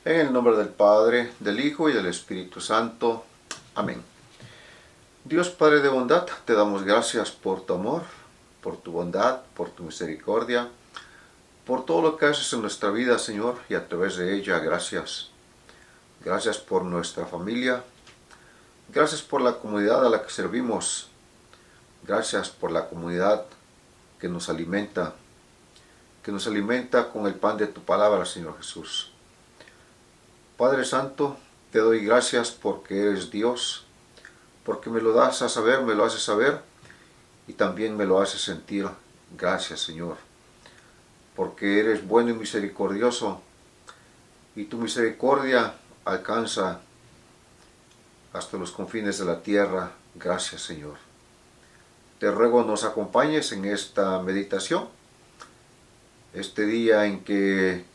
En el nombre del Padre, del Hijo y del Espíritu Santo. Amén. Dios Padre de bondad, te damos gracias por tu amor, por tu bondad, por tu misericordia, por todo lo que haces en nuestra vida, Señor, y a través de ella, gracias. Gracias por nuestra familia. Gracias por la comunidad a la que servimos. Gracias por la comunidad que nos alimenta con el pan de tu palabra, Señor Jesús. Padre Santo, te doy gracias porque eres Dios, porque me lo das a saber, me lo haces saber y también me lo haces sentir. Gracias, Señor, porque eres bueno y misericordioso y tu misericordia alcanza hasta los confines de la tierra. Gracias, Señor. Te ruego nos acompañes en esta meditación, este día en que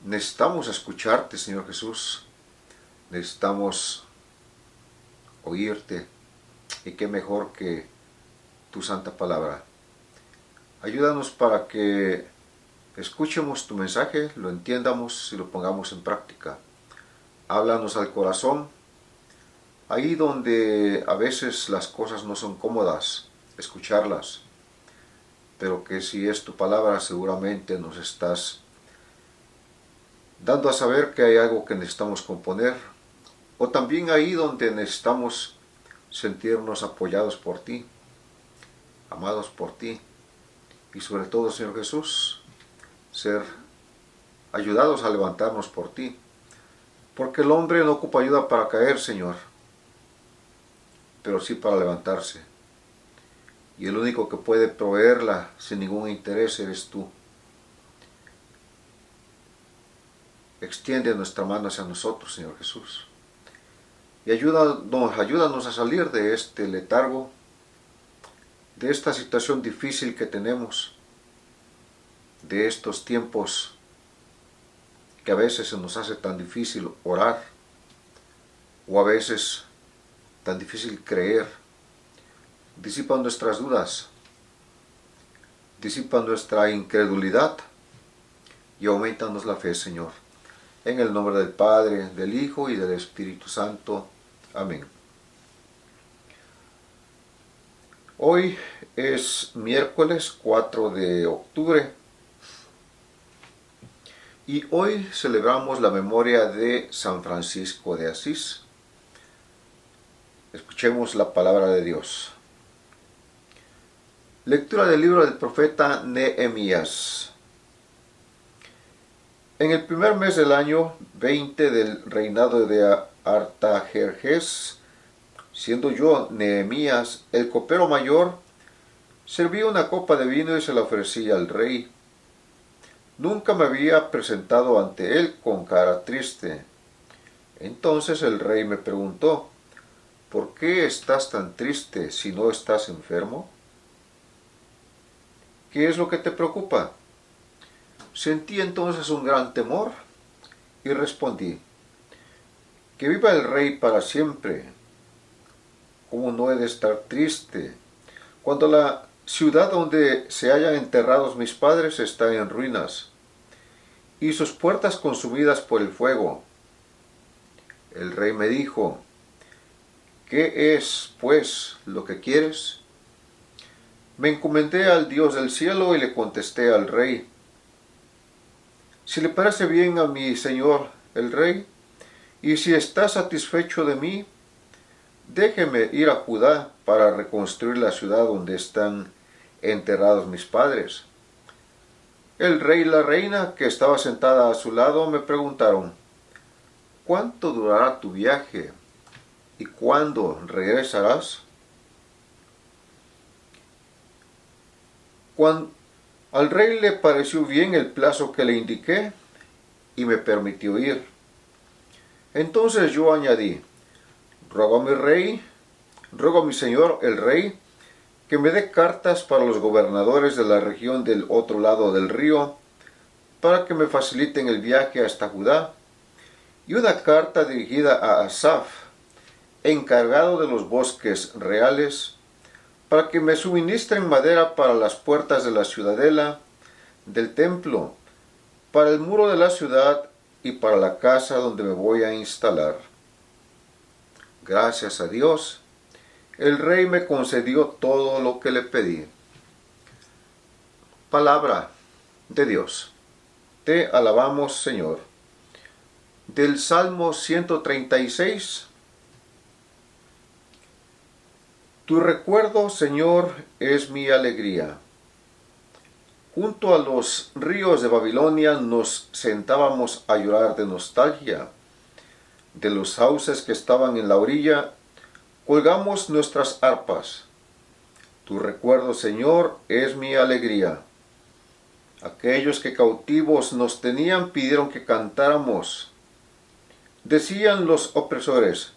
necesitamos escucharte, Señor Jesús. Necesitamos oírte. Y qué mejor que tu santa palabra. Ayúdanos para que escuchemos tu mensaje, lo entiendamos y lo pongamos en práctica. Háblanos al corazón, ahí donde a veces las cosas no son cómodas escucharlas, pero que si es tu palabra seguramente nos estás dando a saber que hay algo que necesitamos componer, o también ahí donde necesitamos sentirnos apoyados por ti, amados por ti, y sobre todo, Señor Jesús, ser ayudados a levantarnos por ti, porque el hombre no ocupa ayuda para caer, Señor, pero sí para levantarse, y el único que puede proveerla sin ningún interés eres tú. Extiende nuestra mano hacia nosotros, Señor Jesús. Y ayúdanos a salir de este letargo, de esta situación difícil que tenemos, de estos tiempos que a veces se nos hace tan difícil orar, o a veces tan difícil creer. Disipa nuestras dudas, disipa nuestra incredulidad y aumentanos la fe, Señor. En el nombre del Padre, del Hijo y del Espíritu Santo. Amén. Hoy es miércoles 4 de octubre y hoy celebramos la memoria de San Francisco de Asís. Escuchemos la palabra de Dios. Lectura del libro del profeta Nehemías. En el primer mes del año 20 del reinado de Artajerjes, siendo yo Nehemías, el copero mayor, serví una copa de vino y se la ofrecí al rey. Nunca me había presentado ante él con cara triste. Entonces el rey me preguntó, ¿por qué estás tan triste si no estás enfermo? ¿Qué es lo que te preocupa? Sentí entonces un gran temor y respondí, que viva el rey para siempre. ¿Cómo no he de estar triste cuando la ciudad donde se hallan enterrados mis padres está en ruinas y sus puertas consumidas por el fuego? El rey me dijo, ¿qué es, pues, lo que quieres? Me encomendé al Dios del cielo y le contesté al rey, si le parece bien a mi señor el rey, y si está satisfecho de mí, déjeme ir a Judá para reconstruir la ciudad donde están enterrados mis padres. El rey y la reina, que estaba sentada a su lado, me preguntaron, ¿cuánto durará tu viaje? ¿Y cuándo regresarás? Al rey le pareció bien el plazo que le indiqué y me permitió ir. Entonces yo añadí, ruego a mi señor el rey, que me dé cartas para los gobernadores de la región del otro lado del río, para que me faciliten el viaje hasta Judá, y una carta dirigida a Asaf, encargado de los bosques reales, para que me suministren madera para las puertas de la ciudadela, del templo, para el muro de la ciudad y para la casa donde me voy a instalar. Gracias a Dios, el rey me concedió todo lo que le pedí. Palabra de Dios. Te alabamos, Señor. Del Salmo 136. Tu recuerdo, Señor, es mi alegría. Junto a los ríos de Babilonia nos sentábamos a llorar de nostalgia. De los sauces que estaban en la orilla, colgamos nuestras arpas. Tu recuerdo, Señor, es mi alegría. Aquellos que cautivos nos tenían pidieron que cantáramos. Decían los opresores,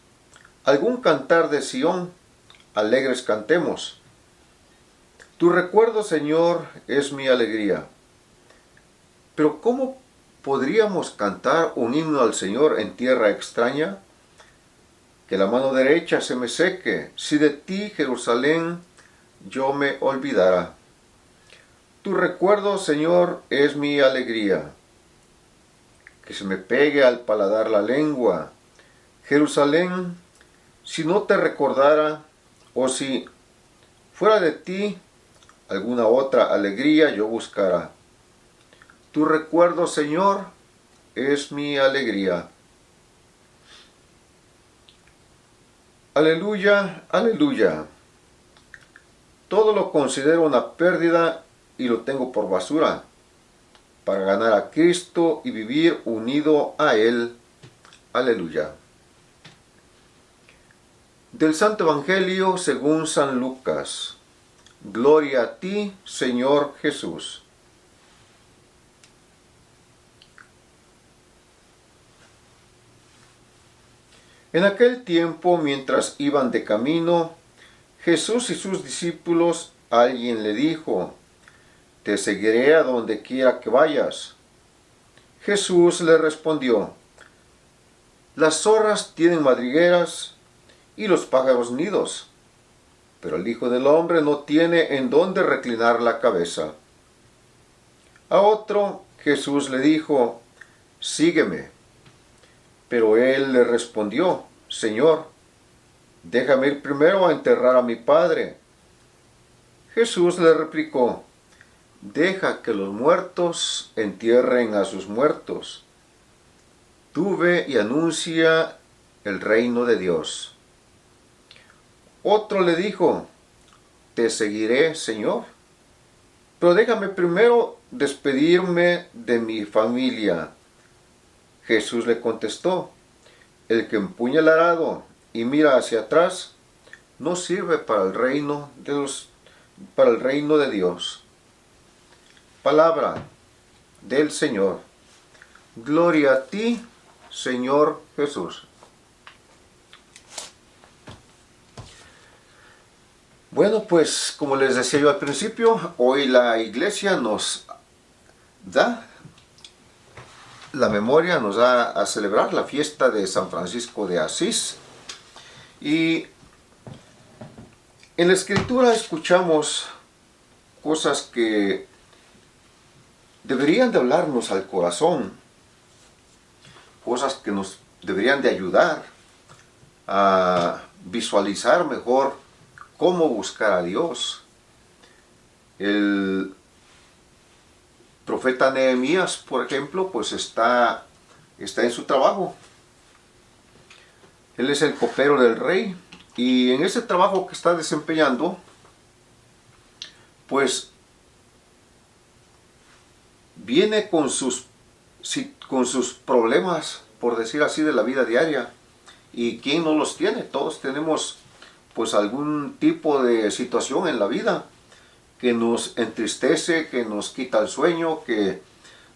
algún cantar de Sión, alegres cantemos. Tu recuerdo, Señor, es mi alegría. Pero ¿cómo podríamos cantar un himno al Señor en tierra extraña? Que la mano derecha se me seque, si de ti, Jerusalén, yo me olvidara. Tu recuerdo, Señor, es mi alegría. Que se me pegue al paladar la lengua. Jerusalén, si no te recordara, o si fuera de ti, alguna otra alegría yo buscara. Tu recuerdo, Señor, es mi alegría. Aleluya, aleluya. Todo lo considero una pérdida y lo tengo por basura, para ganar a Cristo y vivir unido a Él. Aleluya. Del Santo Evangelio según San Lucas. Gloria a ti, Señor Jesús. En aquel tiempo, mientras iban de camino, Jesús y sus discípulos, alguien le dijo, te seguiré a donde quiera que vayas. Jesús le respondió, las zorras tienen madrigueras y los pájaros nidos, pero el Hijo del Hombre no tiene en dónde reclinar la cabeza. A otro Jesús le dijo, sígueme. Pero él le respondió, Señor, déjame ir primero a enterrar a mi padre. Jesús le replicó, deja que los muertos entierren a sus muertos. Tú ve y anuncia el reino de Dios. Otro le dijo, te seguiré, Señor, pero déjame primero despedirme de mi familia. Jesús le contestó, el que empuña el arado y mira hacia atrás, no sirve para el reino de Dios. Palabra del Señor. Gloria a ti, Señor Jesús. Bueno, pues como les decía yo al principio, hoy la iglesia nos da la memoria, nos da a celebrar la fiesta de San Francisco de Asís. Y en la Escritura escuchamos cosas que deberían de hablarnos al corazón, cosas que nos deberían de ayudar a visualizar mejor cómo buscar a Dios. El profeta Nehemías, por ejemplo, pues está en su trabajo. Él es el copero del rey y en ese trabajo que está desempeñando, pues viene con sus problemas, por decir así, de la vida diaria. ¿Y quién no los tiene? Todos tenemos pues algún tipo de situación en la vida que nos entristece, que nos quita el sueño, que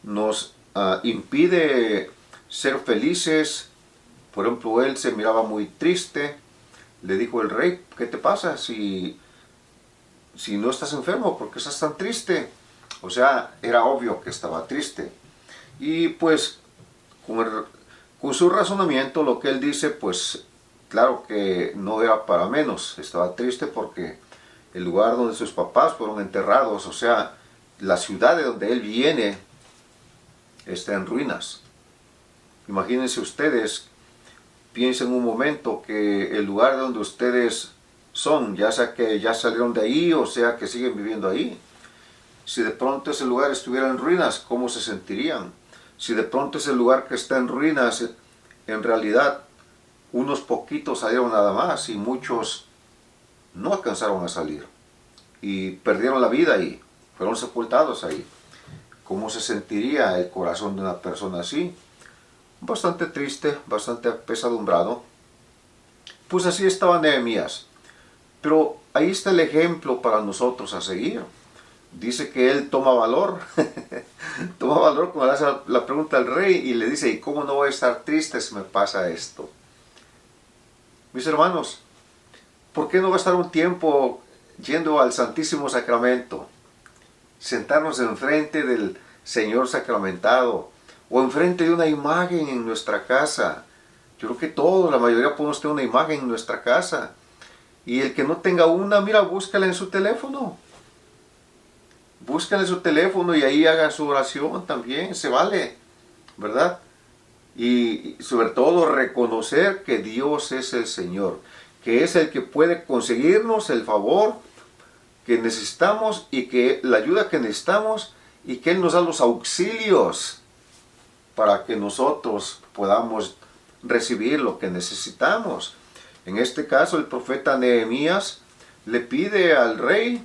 nos impide ser felices. Por ejemplo, él se miraba muy triste. Le dijo el rey, ¿qué te pasa? Si no estás enfermo, ¿por qué estás tan triste? O sea, era obvio que estaba triste. Y pues, con su razonamiento, lo que él dice, pues, claro que no era para menos. Estaba triste porque el lugar donde sus papás fueron enterrados, o sea, la ciudad de donde él viene, está en ruinas. Imagínense ustedes, piensen un momento que el lugar donde ustedes son, ya sea que ya salieron de ahí o sea que siguen viviendo ahí, si de pronto ese lugar estuviera en ruinas, ¿cómo se sentirían? Si de pronto ese lugar que está en ruinas, en realidad unos poquitos salieron nada más y muchos no alcanzaron a salir y perdieron la vida ahí, fueron sepultados ahí. ¿Cómo se sentiría el corazón de una persona así? Bastante triste, bastante apesadumbrado. Pues así estaba Nehemías. Pero ahí está el ejemplo para nosotros a seguir. Dice que él toma valor. Toma valor cuando hace la pregunta al rey y le dice, ¿y cómo no voy a estar triste si me pasa esto? Mis hermanos, ¿por qué no gastar un tiempo yendo al Santísimo Sacramento? Sentarnos enfrente del Señor sacramentado o enfrente de una imagen en nuestra casa. Yo creo que todos, la mayoría podemos tener una imagen en nuestra casa. Y el que no tenga una, mira, búscala en su teléfono. Búscala en su teléfono y ahí haga su oración también, se vale, ¿verdad? Y sobre todo reconocer que Dios es el Señor, que es el que puede conseguirnos el favor que necesitamos y que la ayuda que necesitamos y que Él nos da los auxilios para que nosotros podamos recibir lo que necesitamos. En este caso el profeta Nehemías le pide al rey,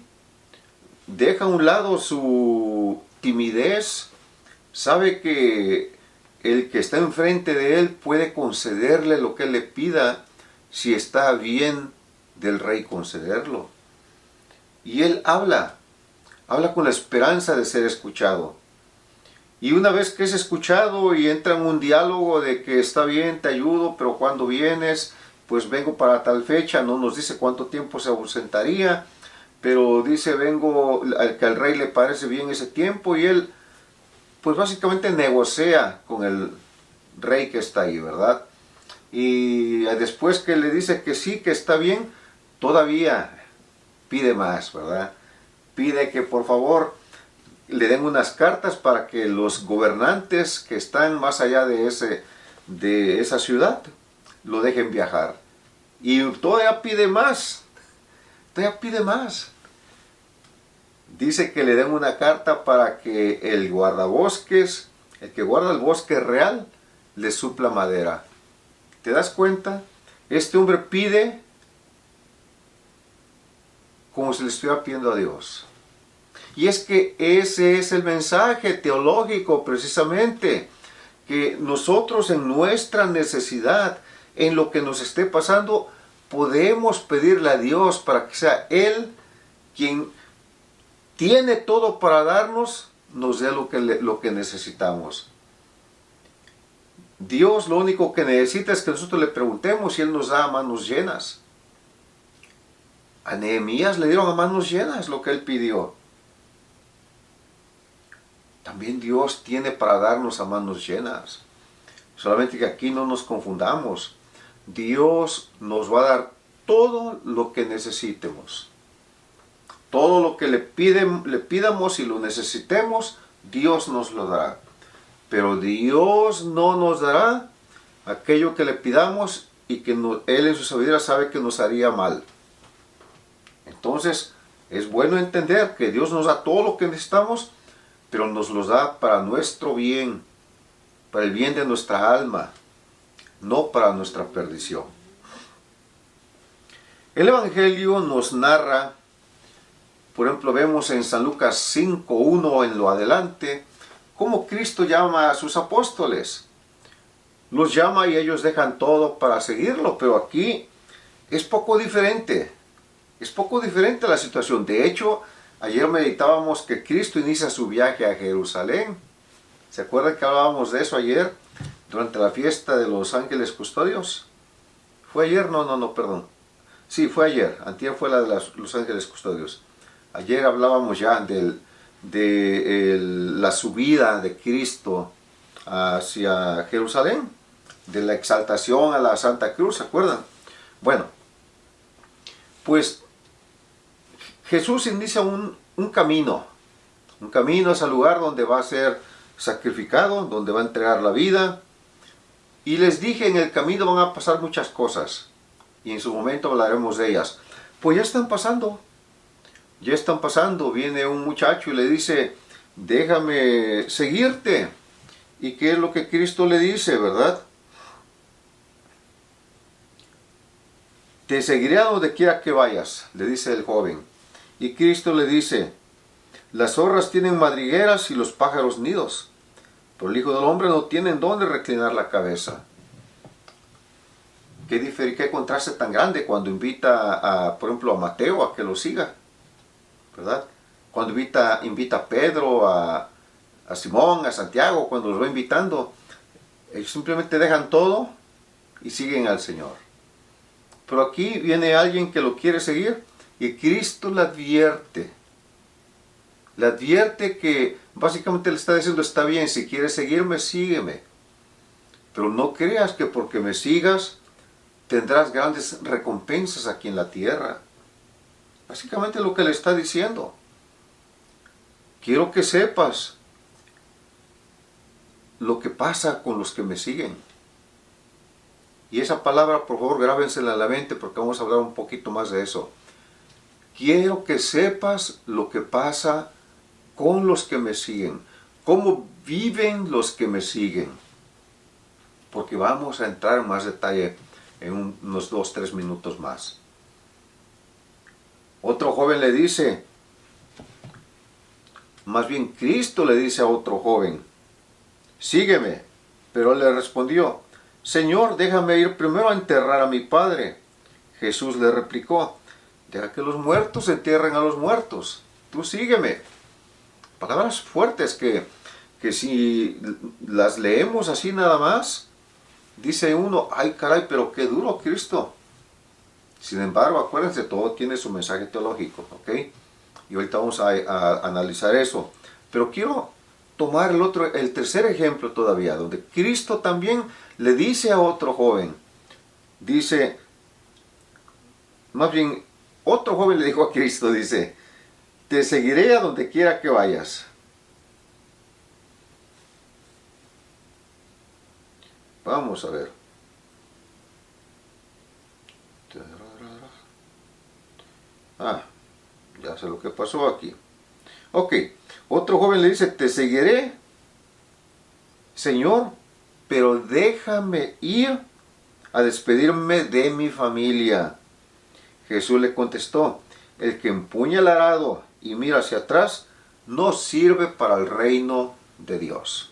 deja a un lado su timidez, sabe que el que está enfrente de él puede concederle lo que él le pida si está bien del rey concederlo. Y él habla con la esperanza de ser escuchado. Y una vez que es escuchado y entra en un diálogo de que está bien, te ayudo, pero cuando vienes, pues vengo para tal fecha, no nos dice cuánto tiempo se ausentaría, pero dice vengo, que al rey le parece bien ese tiempo y él pues básicamente negocia con el rey que está ahí, ¿verdad? Y después que le dice que sí, que está bien, todavía pide más, ¿verdad? Pide que por favor le den unas cartas para que los gobernantes que están más allá de esa ciudad lo dejen viajar. Y todavía pide más, todavía pide más. Dice que le den una carta para que el guardabosques, el que guarda el bosque real, le supla madera. ¿Te das cuenta? Este hombre pide como si le estuviera pidiendo a Dios. Y es que ese es el mensaje teológico precisamente, que nosotros en nuestra necesidad, en lo que nos esté pasando, podemos pedirle a Dios para que sea Él quien tiene todo para darnos, nos dé lo que necesitamos. Dios lo único que necesita es que nosotros le preguntemos y Él nos da a manos llenas. A Nehemías le dieron a manos llenas lo que él pidió. También Dios tiene para darnos a manos llenas. Solamente que aquí no nos confundamos. Dios nos va a dar todo lo que necesitemos. Todo lo que le pidamos y lo necesitemos, Dios nos lo dará. Pero Dios no nos dará aquello que le pidamos y que Él en su sabiduría sabe que nos haría mal. Entonces, es bueno entender que Dios nos da todo lo que necesitamos, pero nos los da para nuestro bien, para el bien de nuestra alma, no para nuestra perdición. El Evangelio nos narra, por ejemplo, vemos en San Lucas 5:1 en lo adelante, cómo Cristo llama a sus apóstoles. Los llama y ellos dejan todo para seguirlo, pero aquí es poco diferente. Es poco diferente la situación. De hecho, ayer meditábamos que Cristo inicia su viaje a Jerusalén. ¿Se acuerdan que hablábamos de eso ayer? Durante la fiesta de los ángeles custodios. ¿Fue ayer? No, perdón. Sí, fue ayer. Antier fue la de los ángeles custodios. Ayer hablábamos ya de la subida de Cristo hacia Jerusalén. De la exaltación a la Santa Cruz, ¿se acuerdan? Bueno, pues Jesús inicia un camino hacia el lugar donde va a ser sacrificado, donde va a entregar la vida, Y les dije, en el camino van a pasar muchas cosas, y en su momento hablaremos de ellas. Pues ya están pasando, ya están pasando. Viene un muchacho y le dice, déjame seguirte. ¿Y qué es lo que Cristo le dice, verdad? Te seguiré a donde quiera que vayas, le dice el joven. Y Cristo le dice, las zorras tienen madrigueras y los pájaros nidos, pero el Hijo del Hombre no tiene en dónde reclinar la cabeza. Qué contraste tan grande cuando invita, por ejemplo, a Mateo a que lo siga, ¿verdad? Cuando invita a Pedro, a Simón, a Santiago, cuando los va invitando, ellos simplemente dejan todo y siguen al Señor. Pero aquí viene alguien que lo quiere seguir y Cristo le advierte. Le advierte que básicamente le está diciendo, está bien, si quieres seguirme, sígueme. Pero no creas que porque me sigas tendrás grandes recompensas aquí en la tierra. Básicamente lo que le está diciendo. Quiero que sepas lo que pasa con los que me siguen. Y esa palabra, por favor, grábensela en la mente porque vamos a hablar un poquito más de eso. Quiero que sepas lo que pasa con los que me siguen. Cómo viven los que me siguen. Porque vamos a entrar en más detalle en unos 2-3 minutos más. Otro joven le dice, más bien Cristo le dice a otro joven, sígueme. Pero él le respondió, Señor, déjame ir primero a enterrar a mi padre. Jesús le replicó, deja que los muertos entierren a los muertos. Tú sígueme. Palabras fuertes que si las leemos así nada más, dice uno, ay caray, pero qué duro Cristo. Sin embargo, acuérdense, todo tiene su mensaje teológico, ¿ok? Y ahorita vamos a analizar eso. Pero quiero tomar el tercer ejemplo todavía, donde Cristo también le dice a otro joven, dice, más bien, otro joven le dijo a Cristo, dice, te seguiré a donde quiera que vayas. Vamos a ver. Ya sé lo que pasó aquí. Ok, otro joven le dice, te seguiré, Señor, pero déjame ir a despedirme de mi familia. Jesús le contestó, el que empuña el arado y mira hacia atrás, no sirve para el reino de Dios.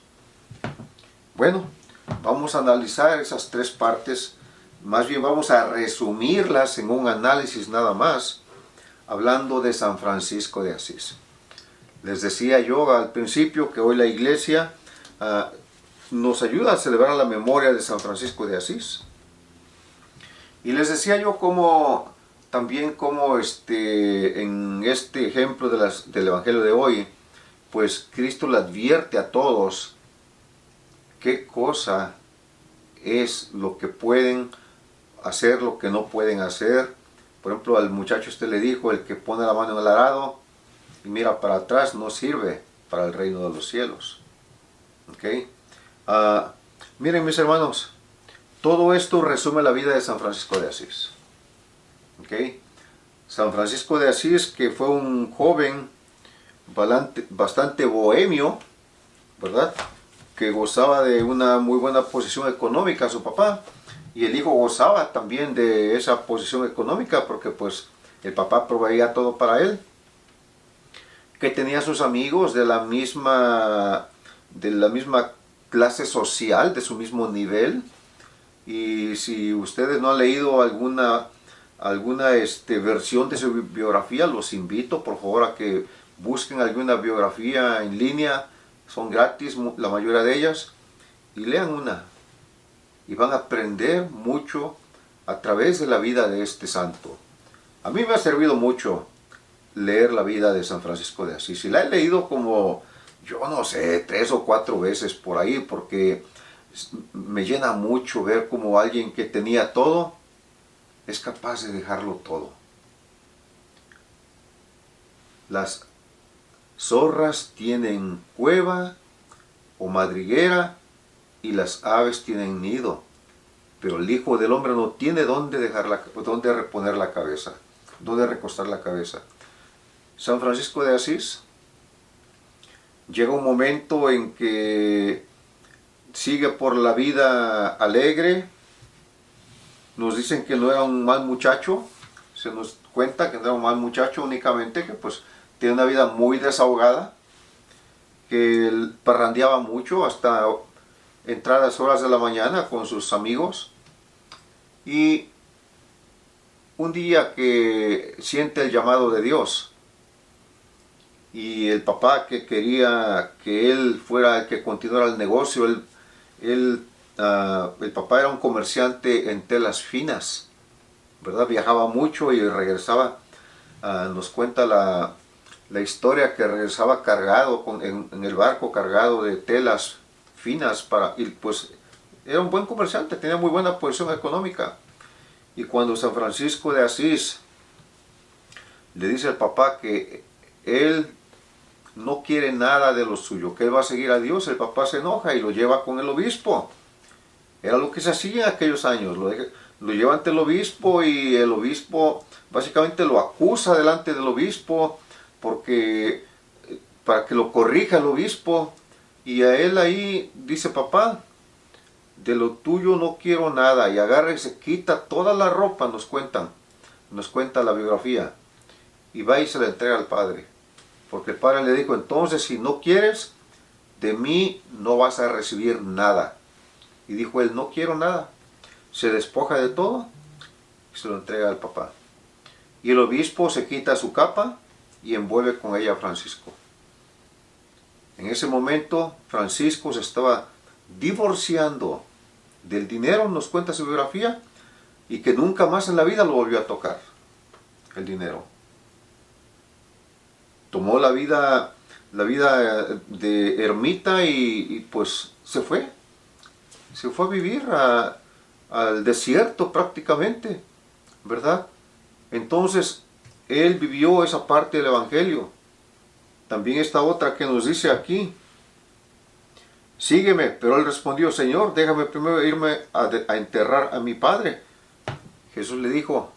Bueno, vamos a analizar esas tres partes, más bien vamos a resumirlas en un análisis nada más, hablando de San Francisco de Asís. Les decía yo al principio que hoy la iglesia nos ayuda a celebrar la memoria de San Francisco de Asís. Y les decía yo también en este ejemplo del Evangelio de hoy, pues Cristo le advierte a todos qué cosa es lo que pueden hacer, lo que no pueden hacer. Por ejemplo, al muchacho le dijo, el que pone la mano en el arado y mira para atrás no sirve para el reino de los cielos. ¿Okay? Miren mis hermanos, todo esto resume la vida de San Francisco de Asís. ¿Okay? San Francisco de Asís, que fue un joven bastante bohemio, ¿verdad? Que gozaba de una muy buena posición económica, su papá, y el hijo gozaba también de esa posición económica porque pues el papá proveía todo para él, que tenía sus amigos de la misma clase social, de su mismo nivel. Y si ustedes no han leído alguna versión de su biografía, los invito por favor a que busquen alguna biografía en línea, son gratis la mayoría de ellas, y lean una y van a aprender mucho a través de la vida de este santo. A mí me ha servido mucho leer la vida de San Francisco de Asís, y la he leído como, yo no sé, 3 o 4 veces por ahí, porque me llena mucho ver cómo alguien que tenía todo es capaz de dejarlo todo. Las zorras tienen cueva o madriguera y las aves tienen nido, pero el Hijo del Hombre no tiene dónde reponer la cabeza, dónde recostar la cabeza. San Francisco de Asís llega un momento en que sigue por la vida alegre. Nos dicen que no era un mal muchacho, se nos cuenta que no era un mal muchacho, únicamente que pues tiene una vida muy desahogada, que él parrandeaba mucho hasta entradas horas de la mañana con sus amigos. Y un día que siente el llamado de Dios, y el papá que quería que él fuera el que continuara el negocio, el papá era un comerciante en telas finas, ¿verdad? Viajaba mucho y regresaba, nos cuenta la historia que regresaba cargado en el barco, cargado de telas finas, y pues era un buen comerciante, tenía muy buena posición económica. Y cuando San Francisco de Asís le dice al papá que él no quiere nada de lo suyo, que él va a seguir a Dios, el papá se enoja y lo lleva con el obispo. Era lo que se hacía en aquellos años, lo lleva ante el obispo, y el obispo básicamente lo acusa delante del obispo para que lo corrija el obispo. Y a él ahí dice: papá, de lo tuyo no quiero nada, y agarra y se quita toda la ropa, nos cuenta la biografía, y va y se la entrega al padre, porque el padre le dijo: entonces, si no quieres, de mí no vas a recibir nada. Y dijo él: no quiero nada. Se despoja de todo y se lo entrega al papá. Y el obispo se quita su capa y envuelve con ella a Francisco. En ese momento Francisco se estaba divorciando del dinero, nos cuenta su biografía, y que nunca más en la vida lo volvió a tocar el dinero. Tomó la vida de ermita, y pues se fue a vivir al desierto prácticamente, ¿verdad? Entonces él vivió esa parte del evangelio. También esta otra que nos dice aquí: sígueme. Pero él respondió: Señor, déjame primero irme a enterrar a mi padre. Jesús le dijo: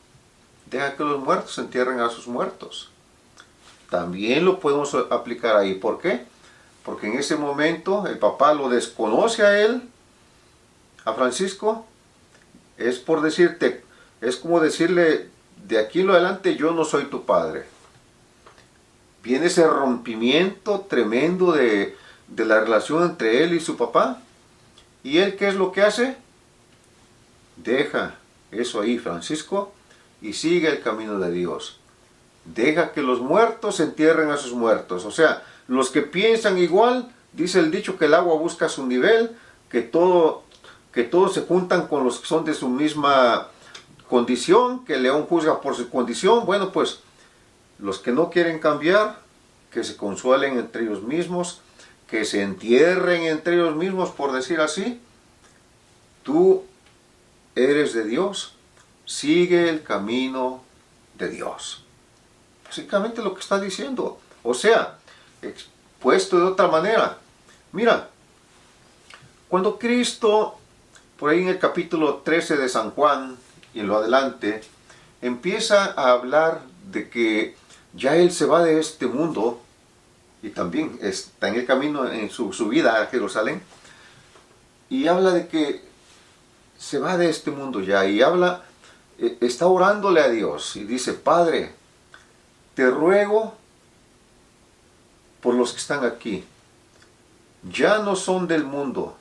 deja que los muertos entierren a sus muertos. También lo podemos aplicar ahí. ¿Por qué? Porque en ese momento el papá lo desconoce a él, a Francisco. Es como decirle: de aquí en adelante yo no soy tu padre. Viene ese rompimiento tremendo de la relación entre él y su papá. ¿Y él qué es lo que hace? Deja eso ahí, Francisco, y sigue el camino de Dios. Deja que los muertos entierren a sus muertos. O sea, los que piensan igual, dice el dicho que el agua busca su nivel, que todos se juntan con los que son de su misma condición, que el león juzga por su condición. Bueno, pues los que no quieren cambiar, que se consuelen entre ellos mismos, que se entierren entre ellos mismos, por decir así. Tú eres de Dios, sigue el camino de Dios. Básicamente lo que está diciendo. O sea, expuesto de otra manera. Mira, cuando Cristo, por ahí en el capítulo 13 de San Juan y en lo adelante, empieza a hablar de que ya Él se va de este mundo, y también está en el camino en su vida a Jerusalén, y habla de que se va de este mundo ya, y está orándole a Dios, y dice: Padre, te ruego por los que están aquí, ya no son del mundo,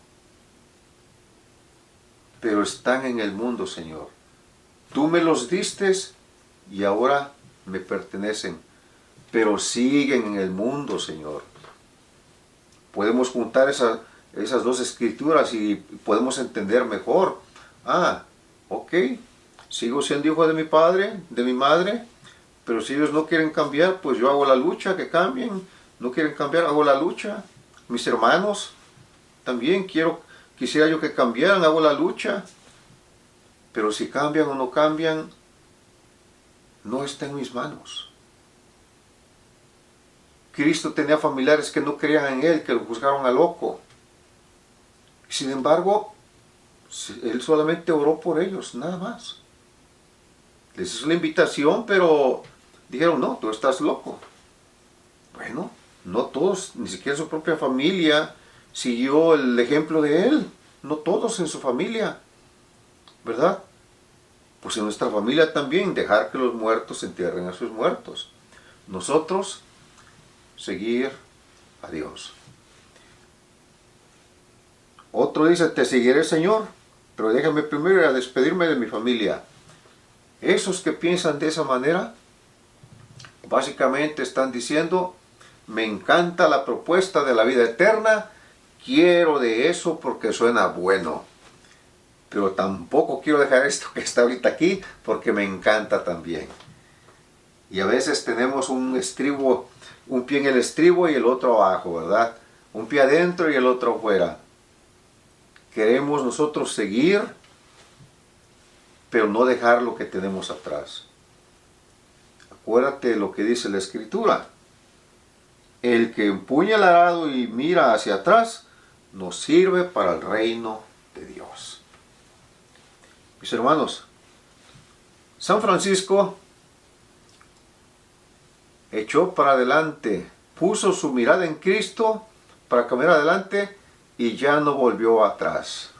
pero están en el mundo, Señor. Tú me los diste y ahora me pertenecen, pero siguen en el mundo, Señor. Podemos juntar esas dos escrituras y podemos entender mejor. Ok, sigo siendo hijo de mi padre, de mi madre, pero si ellos no quieren cambiar, pues yo hago la lucha, que cambien. No quieren cambiar, hago la lucha. Mis hermanos también quisiera yo que cambiaran, hago la lucha. Pero si cambian o no cambian, no está en mis manos. Cristo tenía familiares que no creían en Él, que lo juzgaron a loco. Sin embargo, él solamente oró por ellos, nada más. Les hizo la invitación, pero dijeron, no, tú estás loco. Bueno, no todos, ni siquiera su propia familia siguió el ejemplo de él. No todos en su familia, ¿verdad? Pues en nuestra familia también, dejar que los muertos entierren a sus muertos. Nosotros, seguir a Dios. Otro dice, te seguiré, Señor, pero déjame primero ir a despedirme de mi familia. Esos que piensan de esa manera, básicamente están diciendo, me encanta la propuesta de la vida eterna, quiero de eso porque suena bueno, pero tampoco quiero dejar esto que está ahorita aquí porque me encanta también. Y a veces tenemos un estribo, un pie en el estribo y el otro abajo, ¿verdad? Un pie adentro y el otro afuera. Queremos nosotros seguir, pero no dejar lo que tenemos atrás. Acuérdate lo que dice la Escritura. El que empuña el arado y mira hacia atrás, no sirve para el reino de Dios. Mis hermanos, San Francisco echó para adelante, puso su mirada en Cristo para caminar adelante y ya no volvió atrás.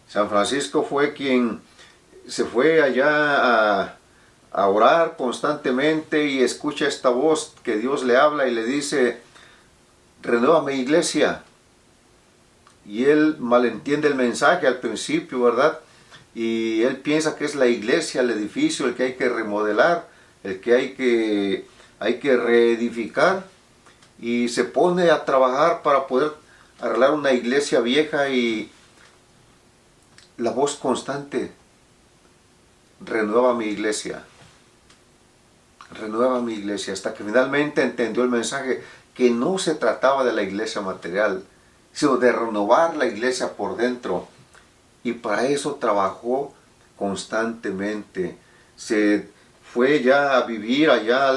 San Francisco fue quien se fue allá a orar constantemente y escucha esta voz que Dios le habla y le dice, renuévame, iglesia. Y él malentiende el mensaje al principio, ¿verdad? Y él piensa que es la iglesia, el edificio, el que hay que remodelar, el que hay que reedificar. Y se pone a trabajar para poder arreglar una iglesia vieja y la voz constante, renueva mi iglesia. Renueva mi iglesia, hasta que finalmente entendió el mensaje que no se trataba de la iglesia material, sino de renovar la iglesia por dentro. Y para eso trabajó constantemente. Se fue ya a vivir allá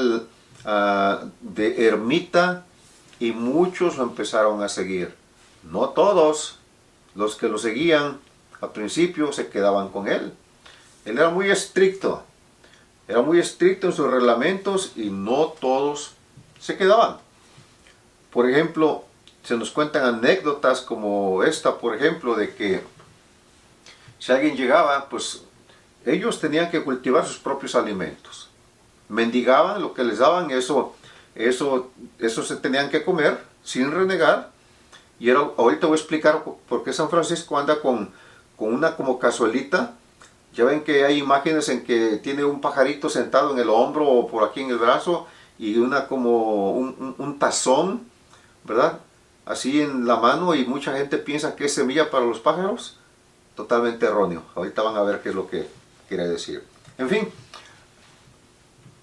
de ermita y muchos lo empezaron a seguir. No todos, los que lo seguían al principio se quedaban con él. Él era muy estricto. Era muy estricto en sus reglamentos y no todos se quedaban. Por ejemplo, se nos cuentan anécdotas como esta, por ejemplo, de que si alguien llegaba, pues ellos tenían que cultivar sus propios alimentos. Mendigaban lo que les daban, eso se tenían que comer sin renegar. Y ahorita voy a explicar por qué San Francisco anda con una como cazuelita. Ya ven que hay imágenes en que tiene un pajarito sentado en el hombro o por aquí en el brazo y una como un tazón, ¿verdad? Así en la mano, y mucha gente piensa que es semilla para los pájaros. Totalmente erróneo. Ahorita van a ver qué es lo que quiere decir. En fin,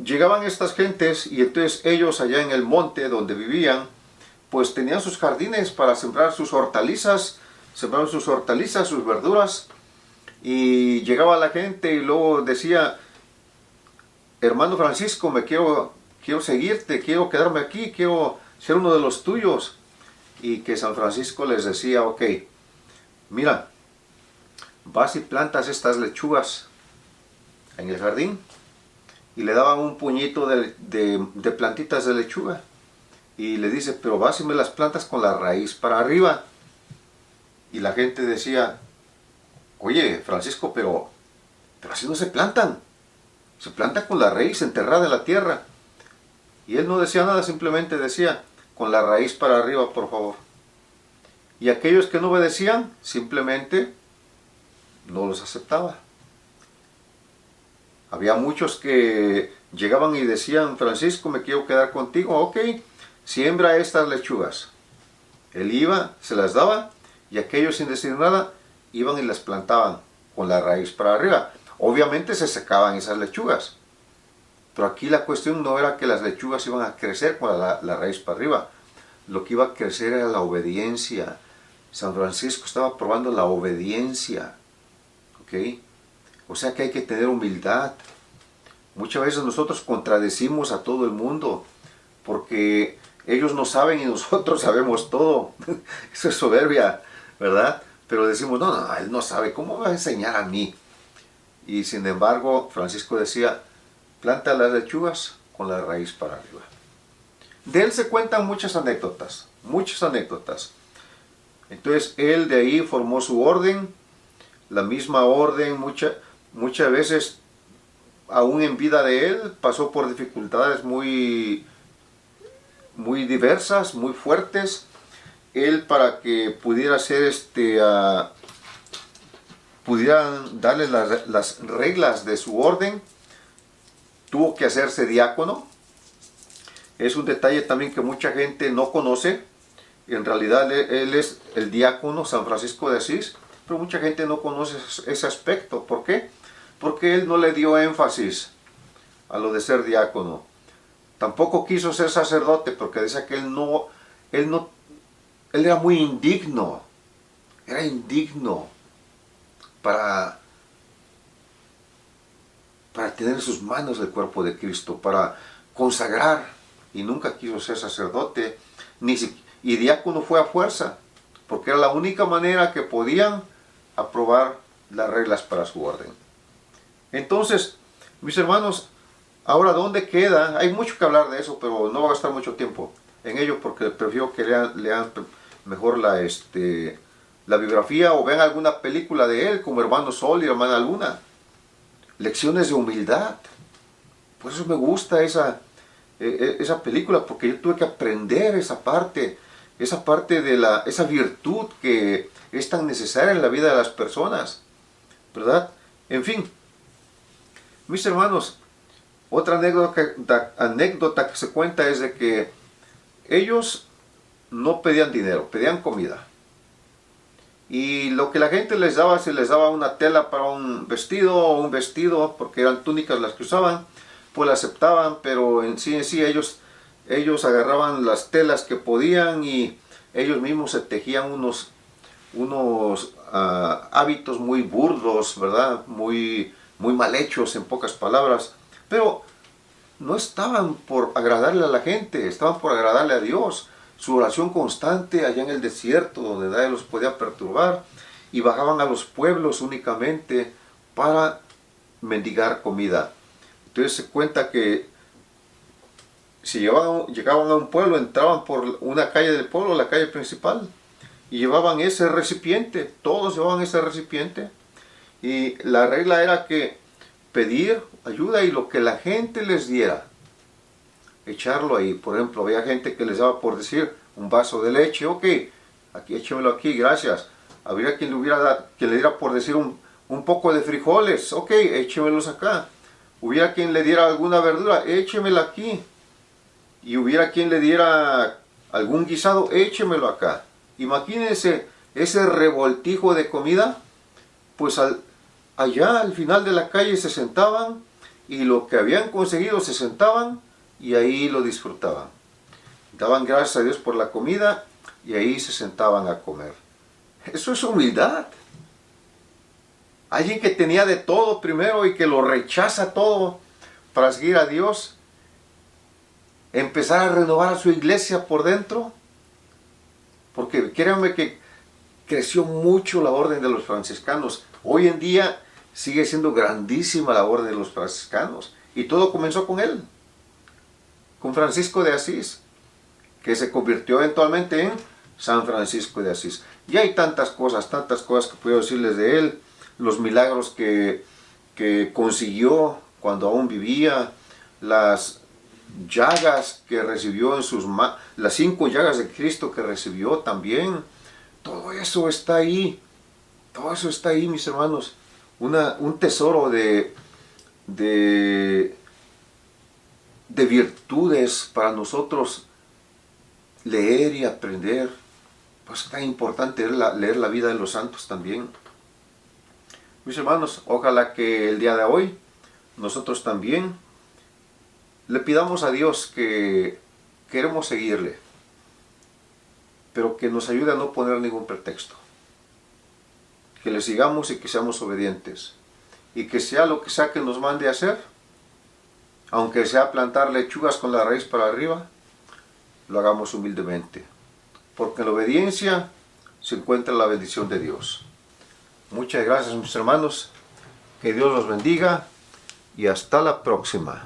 llegaban estas gentes y entonces ellos allá en el monte donde vivían, pues tenían sus jardines para sembrar sus hortalizas, sembraron sus hortalizas, sus verduras. Y llegaba la gente y luego decía, hermano Francisco, quiero seguirte, quiero quedarme aquí, quiero ser uno de los tuyos. Y que San Francisco les decía, ok, mira, vas y plantas estas lechugas en el jardín. Y le daban un puñito de plantitas de lechuga. Y le dice, pero vas y me las plantas con la raíz para arriba. Y la gente decía, oye, Francisco, pero así no se plantan. Se plantan con la raíz enterrada en la tierra. Y él no decía nada, simplemente decía, con la raíz para arriba, por favor. Y aquellos que no obedecían, simplemente no los aceptaba. Había muchos que llegaban y decían, Francisco, me quiero quedar contigo. Ok, siembra estas lechugas. Él iba, se las daba, y aquellos sin decir nada, iban y las plantaban con la raíz para arriba. Obviamente se secaban esas lechugas. Pero aquí la cuestión no era que las lechugas iban a crecer con la raíz para arriba. Lo que iba a crecer era la obediencia. San Francisco estaba probando la obediencia. ¿Ok? O sea que hay que tener humildad. Muchas veces nosotros contradecimos a todo el mundo porque ellos no saben y nosotros sabemos todo. Eso es soberbia. ¿verdad? Pero decimos, no, no, él no sabe, ¿cómo va a enseñar a mí? Y sin embargo, Francisco decía, planta las lechugas con la raíz para arriba. De él se cuentan muchas anécdotas, muchas anécdotas. Entonces él de ahí formó su orden, la misma orden, muchas veces, aún en vida de él, pasó por dificultades muy diversas, muy fuertes. Él, para que pudiera ser pudieran darle las reglas de su orden, tuvo que hacerse diácono. Es un detalle también que mucha gente no conoce. En realidad él es el diácono San Francisco de Asís, pero mucha gente no conoce ese aspecto. ¿Por qué? Porque él no le dio énfasis a lo de ser diácono. Tampoco quiso ser sacerdote porque decía que él era muy indigno. Era indigno para tener en sus manos el cuerpo de Cristo, para consagrar, y nunca quiso ser sacerdote, y diácono fue a fuerza, porque era la única manera que podían aprobar las reglas para su orden. Entonces, mis hermanos, ahora ¿dónde queda? Hay mucho que hablar de eso, pero no va a gastar mucho tiempo en ello, porque prefiero que lean mejor la biografía o vean alguna película de él, como Hermano Sol y Hermana Luna. Lecciones de humildad. Por eso me gusta esa película, porque yo tuve que aprender esa parte de esa virtud que es tan necesaria en la vida de las personas, ¿verdad? En fin, mis hermanos, otra anécdota que se cuenta es de que ellos no pedían dinero, pedían comida. Y lo que la gente les daba, si les daba una tela para un vestido o un vestido, porque eran túnicas las que usaban, pues la aceptaban, pero en sí ellos agarraban las telas que podían y ellos mismos se tejían unos hábitos muy burdos, ¿verdad? Muy mal hechos, en pocas palabras, pero no estaban por agradarle a la gente, estaban por agradarle a Dios. Su oración constante allá en el desierto, donde nadie los podía perturbar, y bajaban a los pueblos únicamente para mendigar comida. Entonces se cuenta que si llegaban a un pueblo, entraban por una calle del pueblo, la calle principal, y llevaban ese recipiente, todos llevaban ese recipiente, y la regla era que pedir ayuda y lo que la gente les diera, echarlo ahí. Por ejemplo, había gente que les daba por decir un vaso de leche, ok, aquí échemelo aquí, gracias. Habría quien le diera por decir un poco de frijoles, ok, échemelos acá. Hubiera quien le diera alguna verdura, échemela aquí. Y hubiera quien le diera algún guisado, échemelo acá. Imagínense ese revoltijo de comida, pues allá al final de la calle se sentaban y lo que habían conseguido se sentaban y ahí lo disfrutaban. Daban gracias a Dios por la comida y ahí se sentaban a comer. Eso es humildad. Alguien que tenía de todo primero y que lo rechaza todo para seguir a Dios, empezar a renovar a su iglesia por dentro, porque créanme que creció mucho la orden de los franciscanos. Hoy en día sigue siendo grandísima la orden de los franciscanos y todo comenzó con él, con Francisco de Asís, que se convirtió eventualmente en San Francisco de Asís. Y hay tantas cosas que puedo decirles de él, los milagros que consiguió cuando aún vivía, las llagas que recibió en sus manos, las 5 llagas de Cristo que recibió también. Todo eso está ahí, mis hermanos. Un tesoro de virtudes para nosotros leer y aprender. Pues es tan importante leer la vida de los santos también. Mis hermanos, ojalá que el día de hoy nosotros también le pidamos a Dios que queremos seguirle, pero que nos ayude a no poner ningún pretexto. Que le sigamos y que seamos obedientes. Y que sea lo que sea que nos mande a hacer, aunque sea plantar lechugas con la raíz para arriba, lo hagamos humildemente. Porque en la obediencia se encuentra la bendición de Dios. Muchas gracias, mis hermanos. Que Dios los bendiga y hasta la próxima.